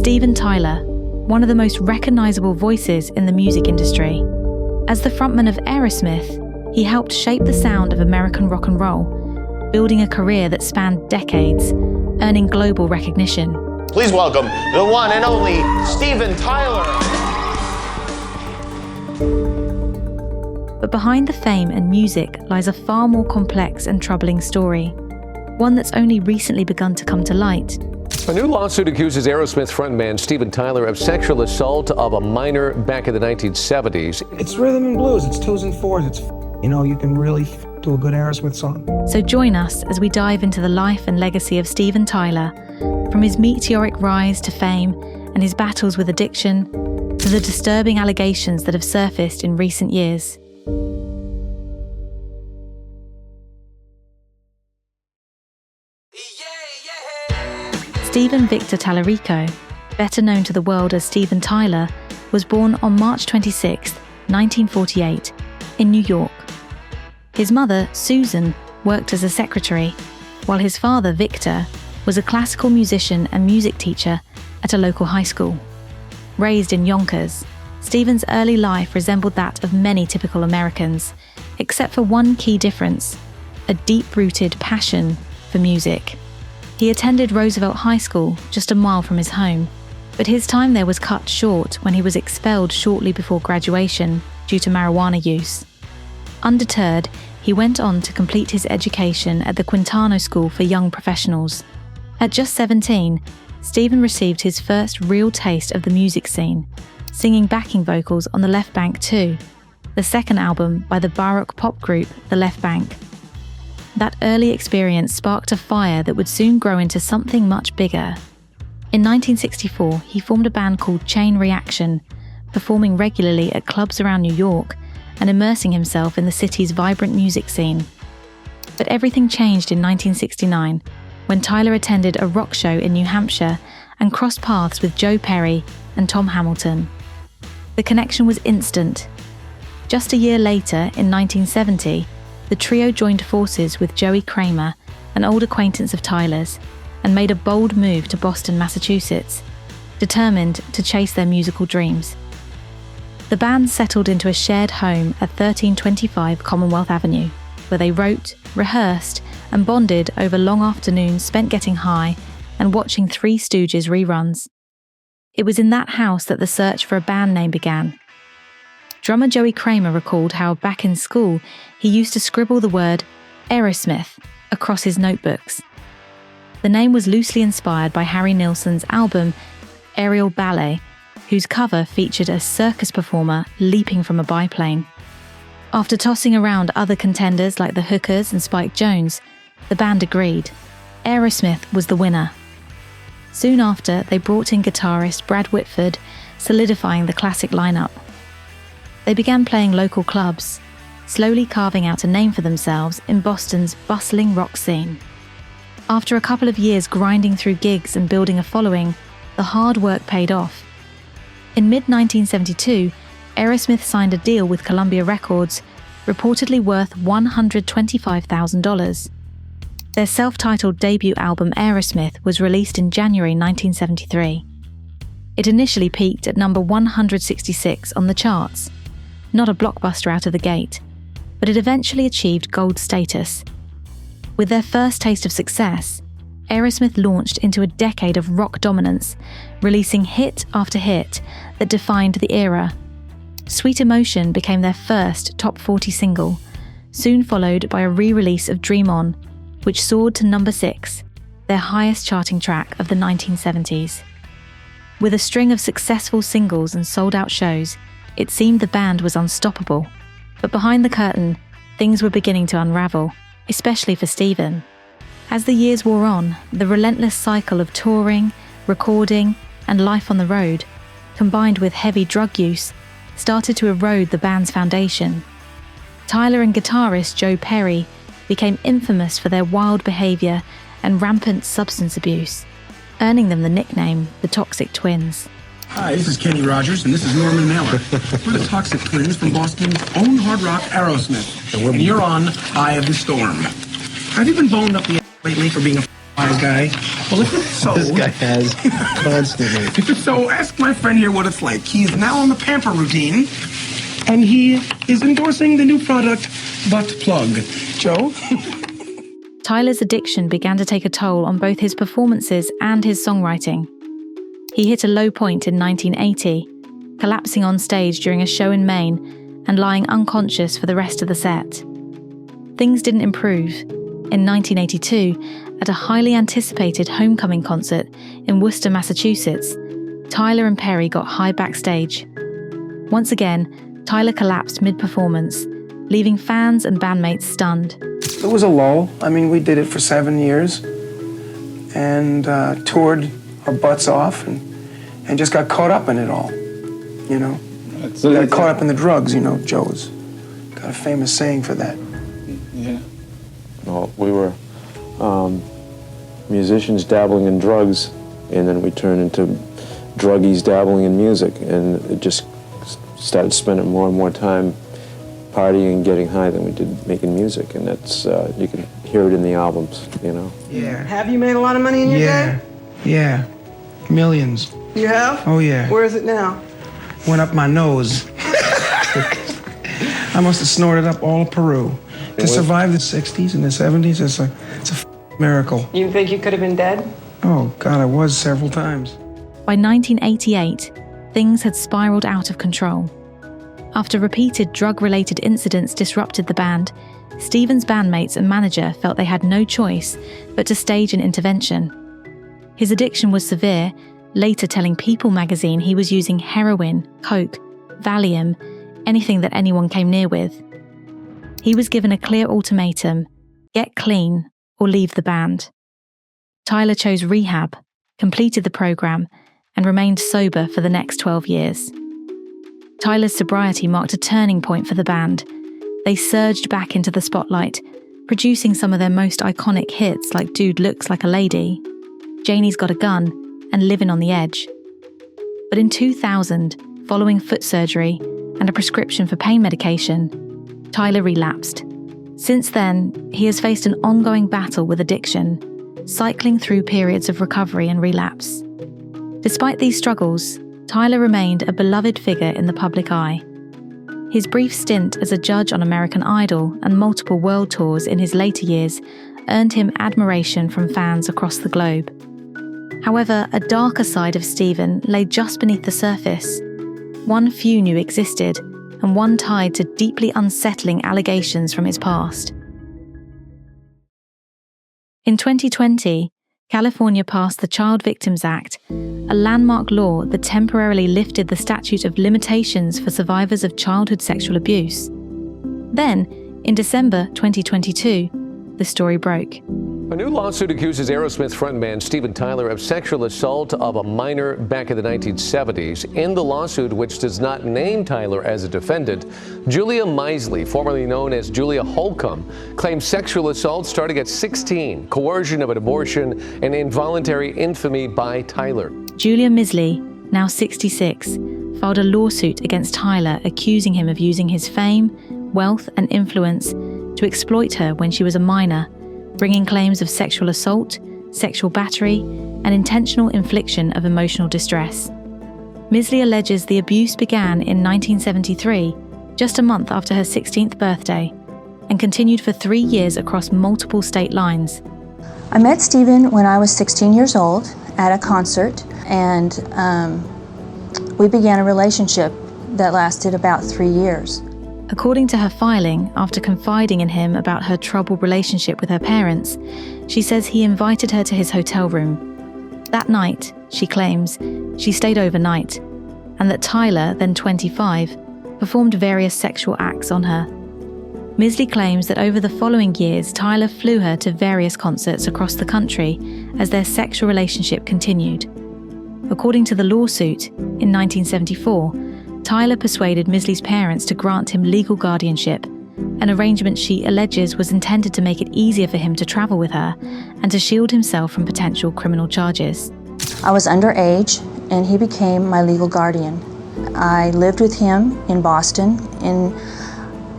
Steven Tyler, one of the most recognizable voices in the music industry. As the frontman of Aerosmith, he helped shape the sound of American rock and roll, building a career that spanned decades, earning global recognition. Please welcome the one and only Steven Tyler. But behind the fame and music lies a far more complex and troubling story, one that's only recently begun to come to light. A new lawsuit accuses Aerosmith frontman Steven Tyler of sexual assault of a minor back in the 1970s. It's rhythm and blues, it's twos and fours, it's, you can really do a good Aerosmith song. So join us as we dive into the life and legacy of Steven Tyler, from his meteoric rise to fame and his battles with addiction, to the disturbing allegations that have surfaced in recent years. Steven Victor Tallarico, better known to the world as Steven Tyler, was born on March 26, 1948, in New York. His mother, Susan, worked as a secretary, while his father, Victor, was a classical musician and music teacher at a local high school. Raised in Yonkers, Steven's early life resembled that of many typical Americans, except for one key difference: a deep-rooted passion for music. He attended Roosevelt High School, just a mile from his home, but his time there was cut short when he was expelled shortly before graduation due to marijuana use. Undeterred, he went on to complete his education at the Quintano School for Young Professionals. At just 17, Steven received his first real taste of the music scene, singing backing vocals on The Left Bank 2, the second album by the Baroque pop group The Left Bank. That early experience sparked a fire that would soon grow into something much bigger. In 1964, he formed a band called Chain Reaction, performing regularly at clubs around New York and immersing himself in the city's vibrant music scene. But everything changed in 1969, when Tyler attended a rock show in New Hampshire and crossed paths with Joe Perry and Tom Hamilton. The connection was instant. Just a year later, in 1970, the trio joined forces with Joey Kramer, an old acquaintance of Tyler's, and made a bold move to Boston, Massachusetts, determined to chase their musical dreams. The band settled into a shared home at 1325 Commonwealth Avenue, where they wrote, rehearsed, and bonded over long afternoons spent getting high and watching Three Stooges reruns. It was in that house that the search for a band name began. Drummer Joey Kramer recalled how back in school he used to scribble the word Aerosmith across his notebooks. The name was loosely inspired by Harry Nilsson's album Aerial Ballet, whose cover featured a circus performer leaping from a biplane. After tossing around other contenders like the Hookers and Spike Jones, the band agreed. Aerosmith was the winner. Soon after, they brought in guitarist Brad Whitford, solidifying the classic lineup. They began playing local clubs, slowly carving out a name for themselves in Boston's bustling rock scene. After a couple of years grinding through gigs and building a following, the hard work paid off. In mid-1972, Aerosmith signed a deal with Columbia Records, reportedly worth $125,000. Their self-titled debut album Aerosmith was released in January 1973. It initially peaked at number 166 on the charts. Not a blockbuster out of the gate, but it eventually achieved gold status. With their first taste of success, Aerosmith launched into a decade of rock dominance, releasing hit after hit that defined the era. Sweet Emotion became their first top 40 single, soon followed by a re-release of Dream On, which soared to number 6, their highest charting track of the 1970s. With a string of successful singles and sold-out shows, it seemed the band was unstoppable. But behind the curtain, things were beginning to unravel, especially for Steven. As the years wore on, the relentless cycle of touring, recording, and life on the road, combined with heavy drug use, started to erode the band's foundation. Tyler and guitarist Joe Perry became infamous for their wild behaviour and rampant substance abuse, earning them the nickname the Toxic Twins. Hi, this is Kenny Rogers, and this is Norman Mailer. We're the Toxic Twins from Boston's own hard rock Aerosmith. And you're on Eye of the Storm. Have you been boned up the lately for being a wise guy. Well, This guy has constantly. So ask my friend here what it's like. He is now on the pamper routine, and he is endorsing the new product, Butt Plug. Joe? Tyler's addiction began to take a toll on both his performances and his songwriting. He hit a low point in 1980, collapsing on stage during a show in Maine and lying unconscious for the rest of the set. Things didn't improve. In 1982, at a highly anticipated homecoming concert in Worcester, Massachusetts, Tyler and Perry got high backstage. Once again, Tyler collapsed mid-performance, leaving fans and bandmates stunned. It was a lull. I mean, we did it for 7 years and toured our butts off and just got caught up in it all, you know? Got caught up in the drugs, you know. Joe's got a famous saying for that. Yeah. Well, we were musicians dabbling in drugs, and then we turned into druggies dabbling in music, and it just started spending more and more time partying and getting high than we did making music, and that's, you can hear it in the albums, you know? Yeah. Have you made a lot of money in your day? Yeah. Millions. You have? Oh, yeah. Where is it now? Went up my nose. I must have snorted up all of Peru. To survive the 60s and the 70s, it's a miracle. You think you could have been dead? Oh, God, I was several times. By 1988, things had spiraled out of control. After repeated drug-related incidents disrupted the band, Steven's bandmates and manager felt they had no choice but to stage an intervention. His addiction was severe, later telling People magazine he was using heroin, coke, Valium, anything that anyone came near with. He was given a clear ultimatum: get clean or leave the band. Tyler chose rehab, completed the program, and remained sober for the next 12 years. Tyler's sobriety marked a turning point for the band. They surged back into the spotlight, producing some of their most iconic hits like Dude Looks Like a Lady, Janie's Got a Gun, and Living on the Edge. But in 2000, following foot surgery and a prescription for pain medication, Tyler relapsed. Since then, he has faced an ongoing battle with addiction, cycling through periods of recovery and relapse. Despite these struggles, Tyler remained a beloved figure in the public eye. His brief stint as a judge on American Idol and multiple world tours in his later years earned him admiration from fans across the globe. However, a darker side of Steven lay just beneath the surface, one few knew existed, and one tied to deeply unsettling allegations from his past. In 2020, California passed the Child Victims Act, a landmark law that temporarily lifted the statute of limitations for survivors of childhood sexual abuse. Then, in December 2022, the story broke. A new lawsuit accuses Aerosmith frontman Steven Tyler of sexual assault of a minor back in the 1970s. In the lawsuit, which does not name Tyler as a defendant, Julia Misley, formerly known as Julia Holcomb, claims sexual assault starting at 16, coercion of an abortion, and involuntary infamy by Tyler. Julia Misley, now 66, filed a lawsuit against Tyler accusing him of using his fame, wealth, and influence to exploit her when she was a minor, bringing claims of sexual assault, sexual battery, and intentional infliction of emotional distress. Misley alleges the abuse began in 1973, just a month after her 16th birthday, and continued for 3 years across multiple state lines. I met Steven when I was 16 years old at a concert, and we began a relationship that lasted about 3 years. According to her filing, after confiding in him about her troubled relationship with her parents, she says he invited her to his hotel room. That night, she claims, she stayed overnight, and that Tyler, then 25, performed various sexual acts on her. Misley claims that over the following years, Tyler flew her to various concerts across the country as their sexual relationship continued. According to the lawsuit, in 1974, Tyler persuaded Misley's parents to grant him legal guardianship, an arrangement she alleges was intended to make it easier for him to travel with her and to shield himself from potential criminal charges. I was underage, and he became my legal guardian. I lived with him in Boston, and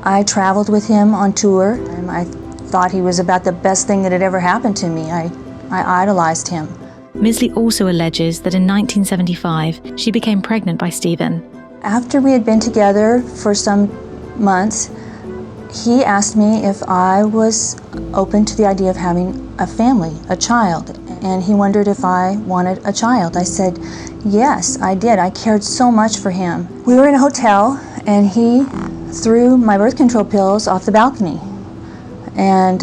I traveled with him on tour. And I thought he was about the best thing that had ever happened to me. I I idolized him. Misley also alleges that in 1975, she became pregnant by Stephen. After we had been together for some months, he asked me if I was open to the idea of having a family, a child, and he wondered if I wanted a child. I said, yes, I did. I cared so much for him. We were in a hotel, and he threw my birth control pills off the balcony. And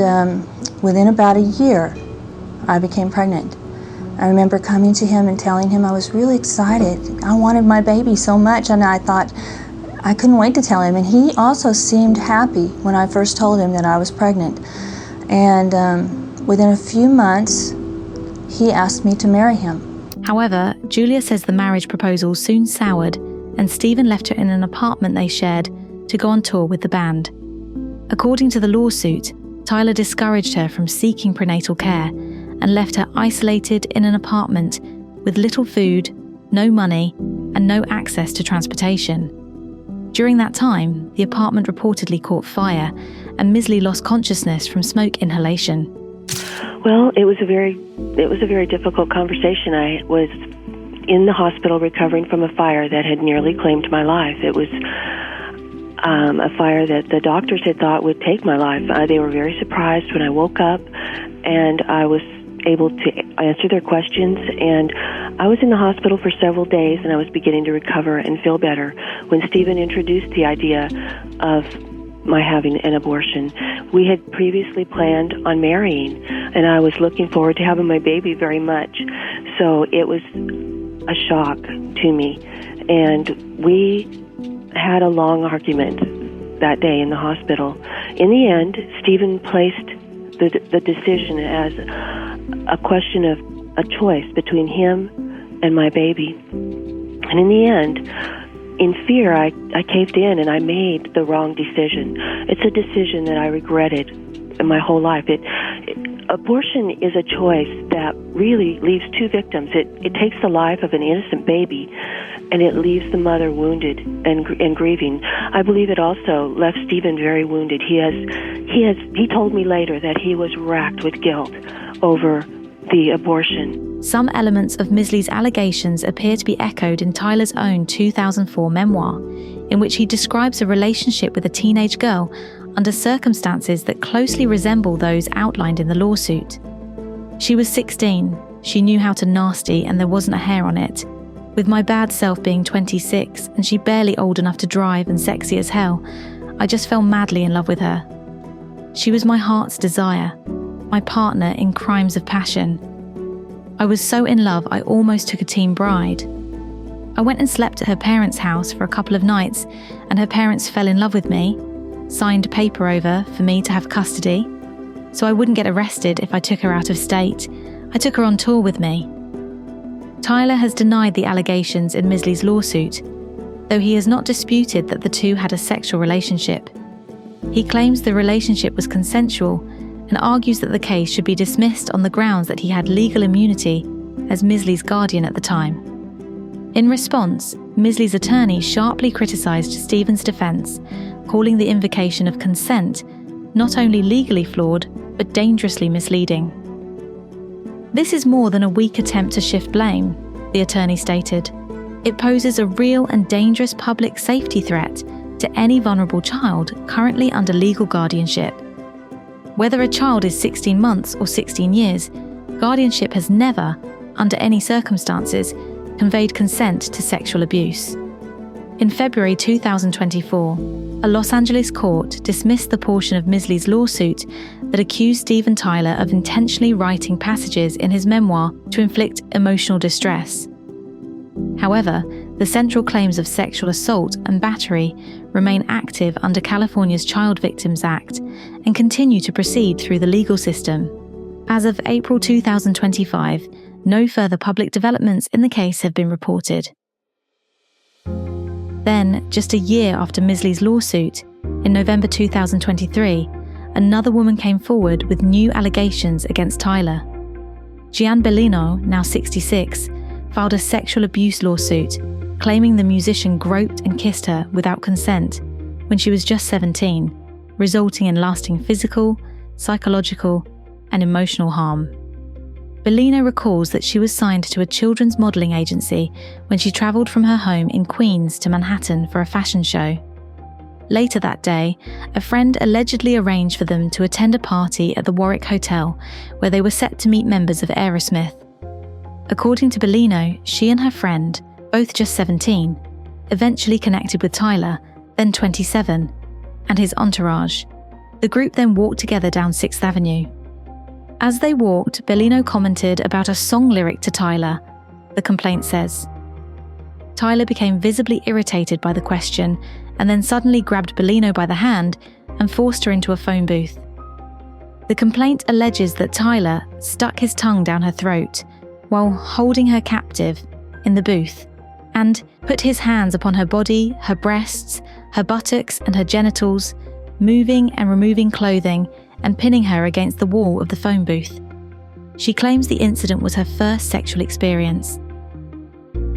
within about a year, I became pregnant. I remember coming to him and telling him I was really excited. I wanted my baby so much, and I thought I couldn't wait to tell him. And he also seemed happy when I first told him that I was pregnant. And within a few months, he asked me to marry him. However, Julia says the marriage proposal soon soured, and Stephen left her in an apartment they shared to go on tour with the band. According to the lawsuit, Tyler discouraged her from seeking prenatal care and left her isolated in an apartment with little food, no money, and no access to transportation. During that time, the apartment reportedly caught fire, and Misley lost consciousness from smoke inhalation. Well, it was a very difficult conversation. I was in the hospital recovering from a fire that had nearly claimed my life. It was a fire that the doctors had thought would take my life. They were very surprised when I woke up, and I was able to answer their questions, and I was in the hospital for several days, and I was beginning to recover and feel better when Stephen introduced the idea of my having an abortion. We had previously planned on marrying, and I was looking forward to having my baby very much. So it was a shock to me, and we had a long argument that day in the hospital. In the end, Stephen placed the decision as a question of a choice between him and my baby. And in the end, in fear, I caved in and I made the wrong decision. It's a decision that I regretted in my whole life. Abortion is a choice that really leaves two victims. It takes the life of an innocent baby, and it leaves the mother wounded and grieving. I believe it also left Stephen very wounded. He told me later that he was racked with guilt over the abortion. Some elements of Misley's allegations appear to be echoed in Tyler's own 2004 memoir, in which he describes a relationship with a teenage girl under circumstances that closely resemble those outlined in the lawsuit. She was 16, she knew how to nasty, and there wasn't a hair on it. With my bad self being 26, and she barely old enough to drive and sexy as hell, I just fell madly in love with her. She was my heart's desire, my partner in crimes of passion. I was so in love I almost took a teen bride. I went and slept at her parents' house for a couple of nights, and her parents fell in love with me, signed paper over for me to have custody, so I wouldn't get arrested if I took her out of state. I took her on tour with me. Tyler has denied the allegations in Misley's lawsuit, though he has not disputed that the two had a sexual relationship. He claims the relationship was consensual and argues that the case should be dismissed on the grounds that he had legal immunity as Misley's guardian at the time. In response, Misley's attorney sharply criticised Stephen's defence, calling the invocation of consent not only legally flawed, but dangerously misleading. This is more than a weak attempt to shift blame, the attorney stated. It poses a real and dangerous public safety threat to any vulnerable child currently under legal guardianship. Whether a child is 16 months or 16 years, guardianship has never, under any circumstances, conveyed consent to sexual abuse. In February 2024, a Los Angeles court dismissed the portion of Misley's lawsuit that accused Stephen Tyler of intentionally writing passages in his memoir to inflict emotional distress. However, the central claims of sexual assault and battery remain active under California's Child Victims Act and continue to proceed through the legal system. As of April 2025, no further public developments in the case have been reported. Then, just a year after Misley's lawsuit, in November 2023, another woman came forward with new allegations against Tyler. Gian Bellino, now 66, filed a sexual abuse lawsuit, claiming the musician groped and kissed her without consent when she was just 17, resulting in lasting physical, psychological, and emotional harm. Bellino recalls that she was signed to a children's modelling agency when she travelled from her home in Queens to Manhattan for a fashion show. Later that day, a friend allegedly arranged for them to attend a party at the Warwick Hotel, where they were set to meet members of Aerosmith. According to Bellino, she and her friend, both just 17, eventually connected with Tyler, then 27, and his entourage. The group then walked together down 6th Avenue. As they walked, Bellino commented about a song lyric to Tyler, the complaint says. Tyler became visibly irritated by the question and then suddenly grabbed Bellino by the hand and forced her into a phone booth. The complaint alleges that Tyler stuck his tongue down her throat while holding her captive in the booth and put his hands upon her body, her breasts, her buttocks and her genitals, moving and removing clothing and pinning her against the wall of the phone booth. She claims the incident was her first sexual experience.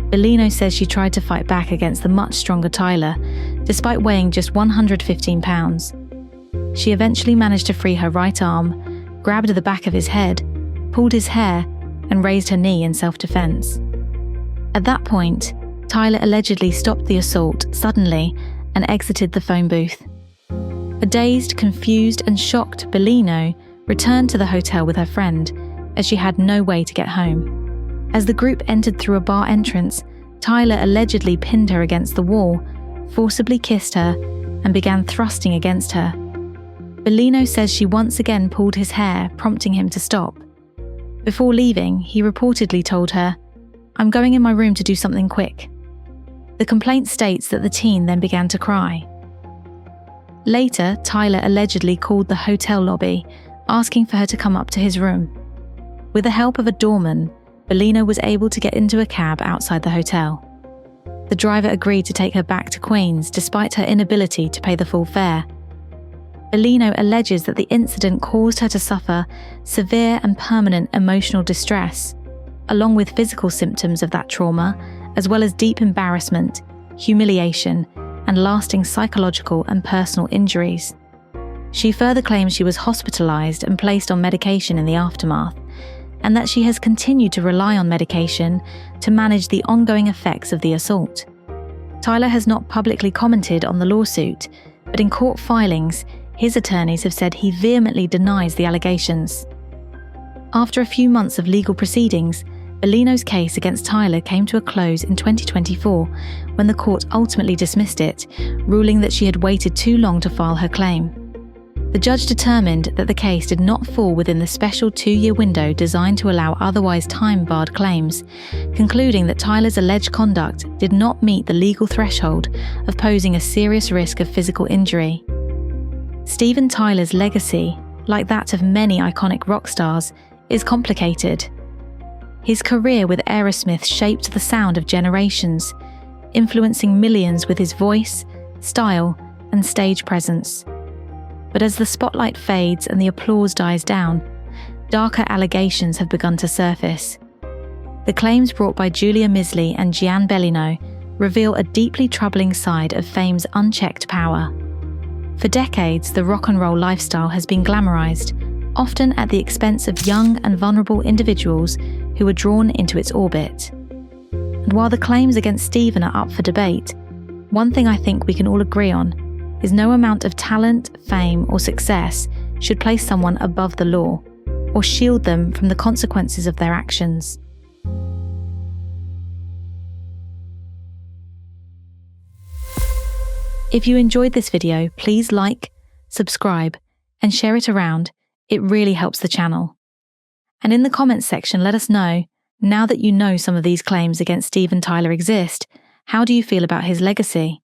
Bellino says she tried to fight back against the much stronger Tyler, despite weighing just 115 pounds. She eventually managed to free her right arm, grabbed the back of his head, pulled his hair, and raised her knee in self-defense. At that point, Tyler allegedly stopped the assault suddenly and exited the phone booth. A dazed, confused, and shocked Bellino returned to the hotel with her friend, as she had no way to get home. As the group entered through a bar entrance, Tyler allegedly pinned her against the wall, forcibly kissed her, and began thrusting against her. Bellino says she once again pulled his hair, prompting him to stop. Before leaving, he reportedly told her, "I'm going in my room to do something quick." The complaint states that the teen then began to cry. Later, Tyler allegedly called the hotel lobby, asking for her to come up to his room. With the help of a doorman, Bellino was able to get into a cab outside the hotel. The driver agreed to take her back to Queens despite her inability to pay the full fare. Bellino alleges that the incident caused her to suffer severe and permanent emotional distress, along with physical symptoms of that trauma, as well as deep embarrassment, humiliation, and lasting psychological and personal injuries. She further claims she was hospitalized and placed on medication in the aftermath, and that she has continued to rely on medication to manage the ongoing effects of the assault. Tyler has not publicly commented on the lawsuit, but in court filings, his attorneys have said he vehemently denies the allegations. After a few months of legal proceedings, Bellino's case against Tyler came to a close in 2024 when the court ultimately dismissed it, ruling that she had waited too long to file her claim. The judge determined that the case did not fall within the special 2-year window designed to allow otherwise time-barred claims, concluding that Tyler's alleged conduct did not meet the legal threshold of posing a serious risk of physical injury. Steven Tyler's legacy, like that of many iconic rock stars, is complicated. His career with Aerosmith shaped the sound of generations, influencing millions with his voice, style, and stage presence. But as the spotlight fades and the applause dies down, darker allegations have begun to surface. The claims brought by Julia Misley and Gian Bellino reveal a deeply troubling side of fame's unchecked power. For decades, the rock and roll lifestyle has been glamorized, often at the expense of young and vulnerable individuals who are drawn into its orbit. And while the claims against Steven are up for debate, one thing I think we can all agree on is no amount of talent, fame, or success should place someone above the law or shield them from the consequences of their actions. If you enjoyed this video, please like, subscribe, and share it around. It really helps the channel. And in the comments section, let us know, now that you know some of these claims against Steven Tyler exist, how do you feel about his legacy?